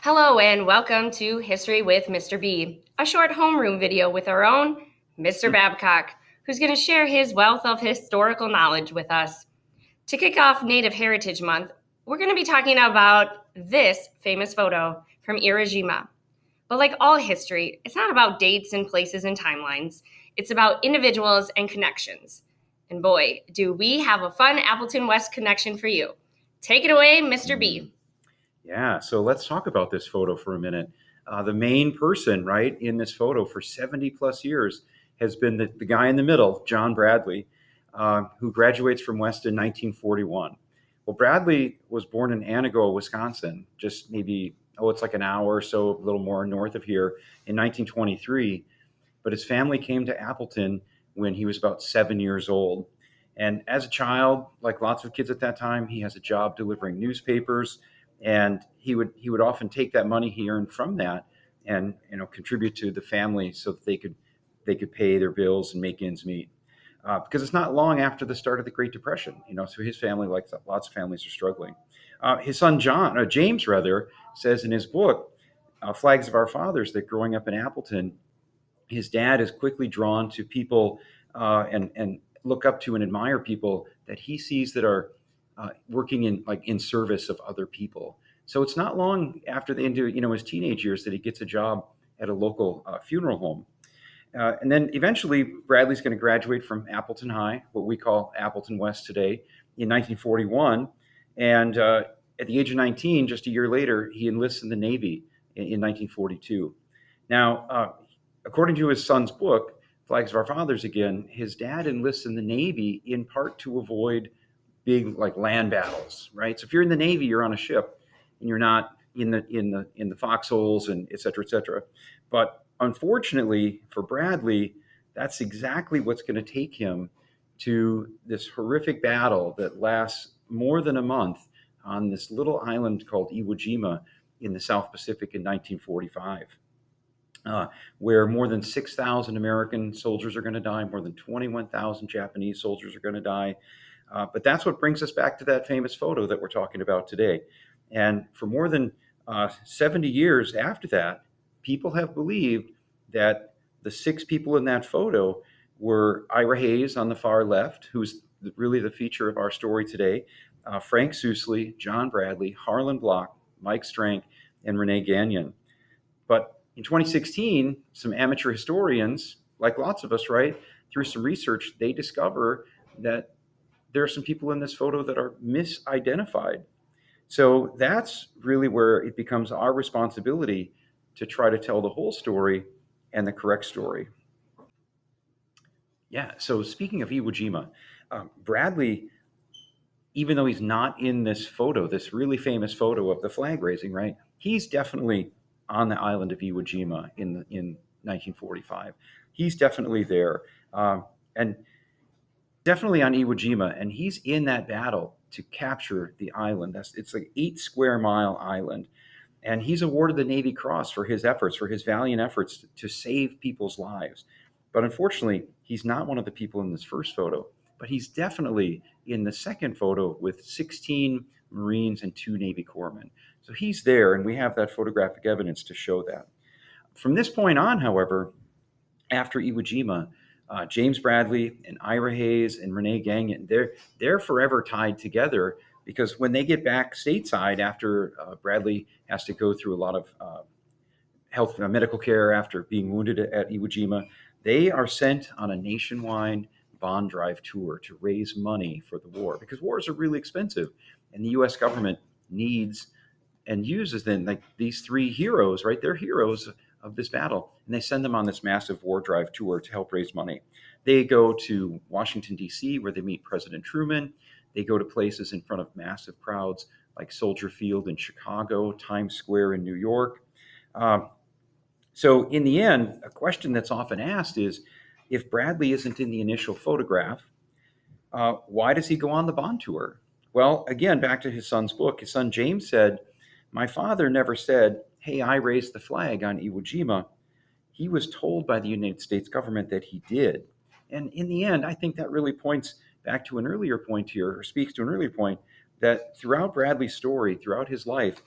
Hello and welcome to History with Mr. B, a short homeroom video with our own Mr. Babcock, who's going to share his wealth of historical knowledge with us. To kick off Native Heritage Month, we're going to be talking about this famous photo from Iwo Jima. But like all history, it's not about dates and places and timelines. It's about individuals and connections. And boy, do we have a fun Appleton West connection for you. Take it away, Mr. B. Yeah, so let's talk about this photo for a minute. The main person, right, in this photo for 70 plus years has been the guy in the middle, John Bradley, who graduates from West in 1941. Well, Bradley was born in Anago, Wisconsin, just maybe, it's like an hour or so, a little more north of here in 1923. But his family came to Appleton when he was about 7 years old. And as a child, like lots of kids at that time, he has a job delivering newspapers. And he would often take that money he earned from that and contribute to the family so that they could pay their bills and make ends meet. Because it's not long after the start of the Great Depression, so his family, like lots of families, are struggling. His son James, says in his book, Flags of Our Fathers, that growing up in Appleton, his dad is quickly drawn to people and look up to and admire people that he sees that are working in service of other people. So it's not long after his teenage years that he gets a job at a local funeral home. And then eventually Bradley's going to graduate from Appleton High, what we call Appleton West today, in 1941. And at the age of 19, just a year later, he enlists in the Navy in 1942. Now, according to his son's book, Flags of Our Fathers again, his dad enlists in the Navy in part to avoid big land battles, right? So if you're in the Navy, you're on a ship, and you're not in the foxholes and et cetera, et cetera. But unfortunately for Bradley, that's exactly what's going to take him to this horrific battle that lasts more than a month on this little island called Iwo Jima in the South Pacific in 1945, where more than 6,000 American soldiers are going to die, more than 21,000 Japanese soldiers are going to die. But that's what brings us back to that famous photo that we're talking about today. And for more than 70 years after that, people have believed that the 6 people in that photo were Ira Hayes on the far left, who's really the feature of our story today, Frank Sousley, John Bradley, Harlan Block, Mike Strank, and Renee Gagnon. But in 2016, some amateur historians, like lots of us, right, through some research, they discover that there are some people in this photo that are misidentified. So that's really where it becomes our responsibility to try to tell the whole story and the correct story. Yeah, so speaking of Iwo Jima, Bradley, even though he's not in this photo, this really famous photo of the flag raising, right, he's definitely on the island of Iwo Jima in 1945. He's definitely there. And definitely on Iwo Jima, and he's in that battle to capture the island. It's like 8 square mile island, and he's awarded the Navy Cross for his valiant efforts to save people's lives. But unfortunately, he's not one of the people in this first photo, but he's definitely in the second photo with 16 Marines and 2 Navy corpsmen. So he's there, and we have that photographic evidence to show that. From this point on, however, after Iwo Jima, James Bradley and Ira Hayes and Renee Gagnon, they're forever tied together, because when they get back stateside after Bradley has to go through a lot of medical care after being wounded at Iwo Jima, they are sent on a nationwide bond drive tour to raise money for the war, because wars are really expensive, and the U.S. government needs and uses these 3 heroes, right? They're heroes of this battle, and they send them on this massive war drive tour to help raise money. They go to Washington, D.C., where they meet President Truman. They go to places in front of massive crowds like Soldier Field in Chicago, Times Square in New York. So in the end, a question that's often asked is, if Bradley isn't in the initial photograph, why does he go on the bond tour? Well, again, back to his son's book, his son James said, "My father never said, 'Hey, I raised the flag on Iwo Jima.' He was told by the United States government that he did." And in the end, I think that really points back to an earlier point here, or speaks to an earlier point, that throughout Bradley's story, throughout his life,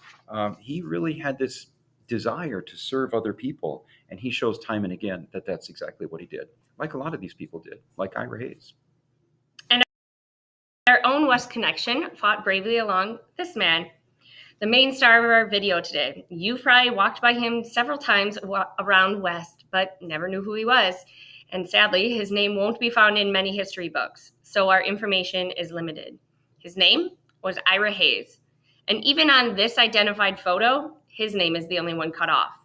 he really had this desire to serve other people. And he shows time and again that that's exactly what he did, like a lot of these people did, like Ira Hayes. And our own West Connection fought bravely along this man, the main star of our video today. You've probably walked by him several times around West, but never knew who he was. And sadly, his name won't be found in many history books, so our information is limited. His name was Ira Hayes. And even on this identified photo, his name is the only one cut off.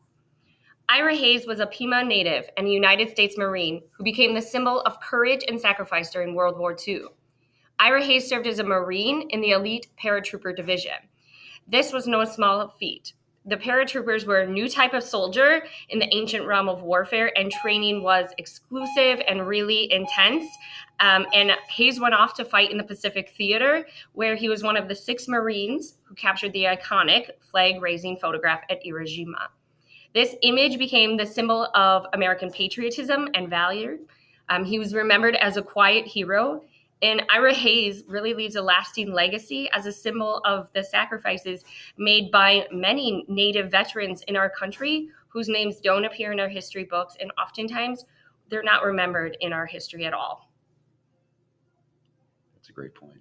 Ira Hayes was a Pima native and a United States Marine who became the symbol of courage and sacrifice during World War II. Ira Hayes served as a Marine in the elite paratrooper division. This was no small feat. The paratroopers were a new type of soldier in the ancient realm of warfare, and training was exclusive and really intense. And Hayes went off to fight in the Pacific Theater, where he was one of the 6 Marines who captured the iconic flag-raising photograph at Iwo Jima. This image became the symbol of American patriotism and valor. He was remembered as a quiet hero, and Ira Hayes really leaves a lasting legacy as a symbol of the sacrifices made by many Native veterans in our country whose names don't appear in our history books, and oftentimes they're not remembered in our history at all. That's a great point.